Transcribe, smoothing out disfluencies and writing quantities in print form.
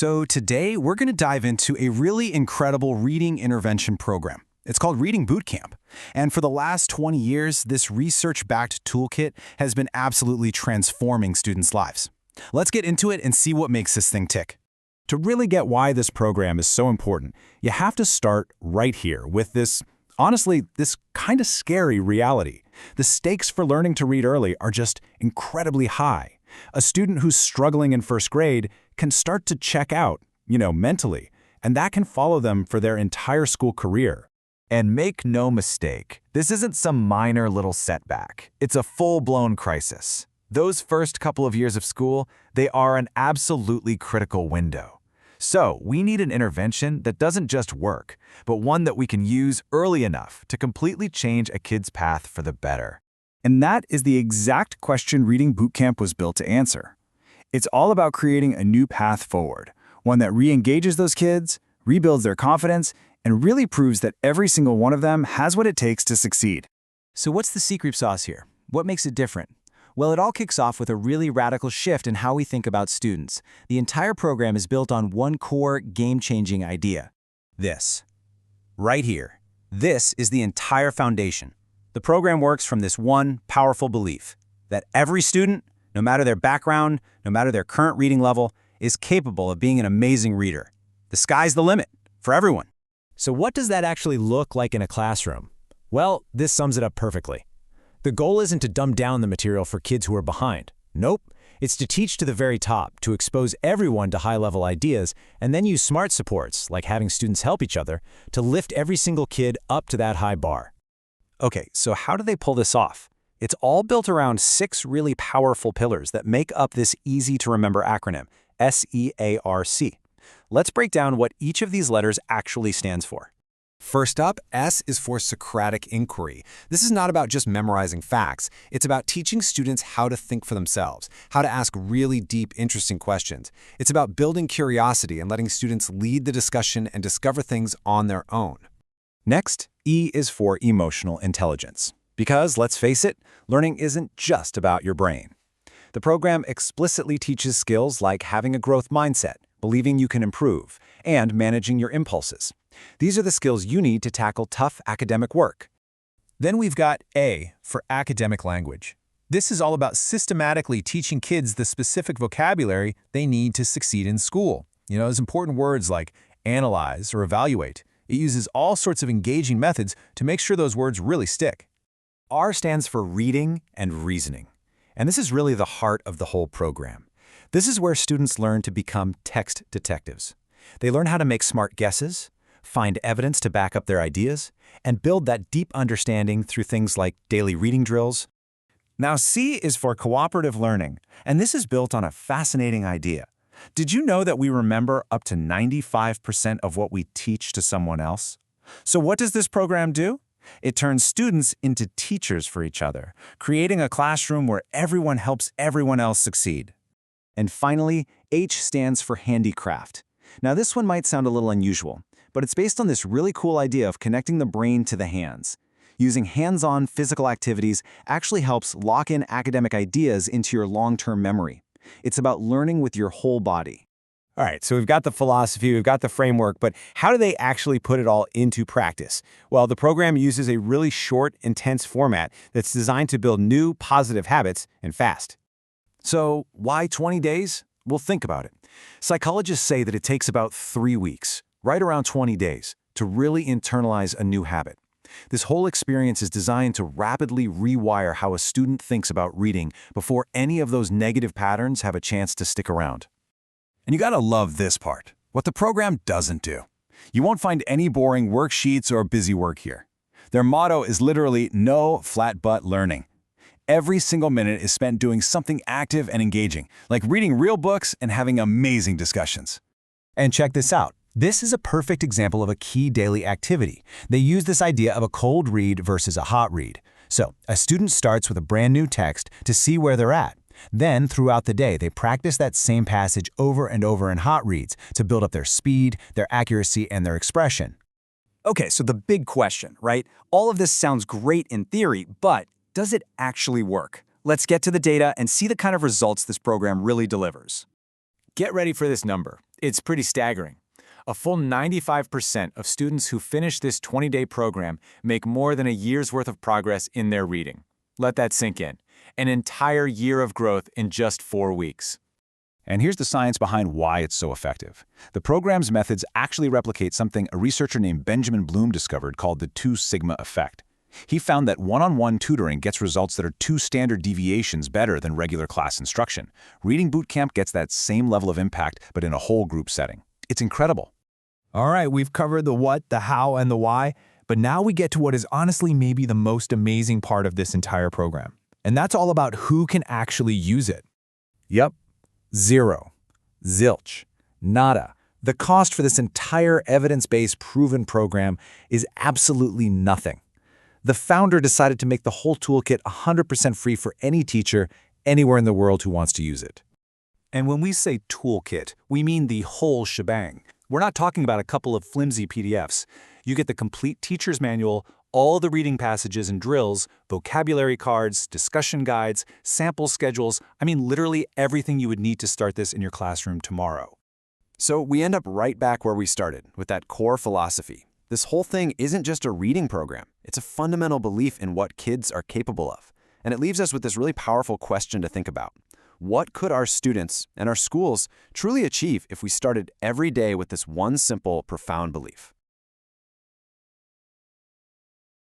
So today we're going to dive into a really incredible reading intervention program. It's called Reading Bootcamp. And for the last 20 years, this research-backed toolkit has been absolutely transforming students' lives. Let's get into it and see what makes this thing tick. To really get why this program is so important, you have to start right here with this kind of scary reality. The stakes for learning to read early are just incredibly high. A student who's struggling in first grade can start to check out, mentally, and that can follow them for their entire school career. And make no mistake, this isn't some minor little setback. It's a full-blown crisis. Those first couple of years of school, they are an absolutely critical window. So we need an intervention that doesn't just work, but one that we can use early enough to completely change a kid's path for the better. And that is the exact question Reading Bootcamp was built to answer. It's all about creating a new path forward, one that re-engages those kids, rebuilds their confidence, and really proves that every single one of them has what it takes to succeed. So what's the secret sauce here? What makes it different? Well, it all kicks off with a really radical shift in how we think about students. The entire program is built on one core, game-changing idea. This. Right here. This is the entire foundation. The program works from this one powerful belief, that every student, no matter their background, no matter their current reading level, is capable of being an amazing reader. The sky's the limit, for everyone. So what does that actually look like in a classroom? Well, this sums it up perfectly. The goal isn't to dumb down the material for kids who are behind. Nope. It's to teach to the very top, to expose everyone to high-level ideas, and then use smart supports, like having students help each other, to lift every single kid up to that high bar. Okay, so how do they pull this off? It's all built around 6 really powerful pillars that make up this easy-to-remember acronym, SEARC. Let's break down what each of these letters actually stands for. First up, S is for Socratic inquiry. This is not about just memorizing facts. It's about teaching students how to think for themselves, how to ask really deep, interesting questions. It's about building curiosity and letting students lead the discussion and discover things on their own. Next, E is for emotional intelligence. Because, let's face it, learning isn't just about your brain. The program explicitly teaches skills like having a growth mindset, believing you can improve, and managing your impulses. These are the skills you need to tackle tough academic work. Then we've got A for academic language. This is all about systematically teaching kids the specific vocabulary they need to succeed in school. Those important words like analyze or evaluate. It uses all sorts of engaging methods to make sure those words really stick. R stands for reading and reasoning. And this is really the heart of the whole program. This is where students learn to become text detectives. They learn how to make smart guesses, find evidence to back up their ideas, and build that deep understanding through things like daily reading drills. Now, C is for cooperative learning, and this is built on a fascinating idea. Did you know that we remember up to 95% of what we teach to someone else? So what does this program do? It turns students into teachers for each other, creating a classroom where everyone helps everyone else succeed. And finally, H stands for handicraft. Now, this one might sound a little unusual, but it's based on this really cool idea of connecting the brain to the hands. Using hands-on physical activities actually helps lock in academic ideas into your long-term memory. It's about learning with your whole body. All right, so we've got the philosophy, we've got the framework, but how do they actually put it all into practice? Well, the program uses a really short, intense format that's designed to build new, positive habits and fast. So why 20 days? Well, think about it. Psychologists say that it takes about 3 weeks, right around 20 days, to really internalize a new habit. This whole experience is designed to rapidly rewire how a student thinks about reading before any of those negative patterns have a chance to stick around. And you gotta love this part, what the program doesn't do. You won't find any boring worksheets or busy work here. Their motto is literally no flat butt learning. Every single minute is spent doing something active and engaging, like reading real books and having amazing discussions. And check this out. This is a perfect example of a key daily activity. They use this idea of a cold read versus a hot read. So, a student starts with a brand new text to see where they're at. Then, throughout the day, they practice that same passage over and over in hot reads to build up their speed, their accuracy, and their expression. Okay, so the big question, right? All of this sounds great in theory, but does it actually work? Let's get to the data and see the kind of results this program really delivers. Get ready for this number. It's pretty staggering. A full 95% of students who finish this 20-day program make more than a year's worth of progress in their reading. Let that sink in. An entire year of growth in just 4 weeks. And here's the science behind why it's so effective. The program's methods actually replicate something a researcher named Benjamin Bloom discovered called the 2 sigma effect. He found that one-on-one tutoring gets results that are 2 standard deviations better than regular class instruction. Reading Bootcamp gets that same level of impact, but in a whole group setting. It's incredible. All right, we've covered the what, the how, and the why, but now we get to what is honestly maybe the most amazing part of this entire program. And that's all about who can actually use it. Yep. Zero. Zilch. Nada. The cost for this entire evidence-based proven program is absolutely nothing. The founder decided to make the whole toolkit 100% free for any teacher anywhere in the world who wants to use it. And when we say toolkit, we mean the whole shebang. We're not talking about a couple of flimsy PDFs. You get the complete teacher's manual, all the reading passages and drills, vocabulary cards, discussion guides, sample schedules, literally everything you would need to start this in your classroom tomorrow. So we end up right back where we started, with that core philosophy. This whole thing isn't just a reading program. It's a fundamental belief in what kids are capable of. And it leaves us with this really powerful question to think about. What could our students and our schools truly achieve if we started every day with this one simple, profound belief?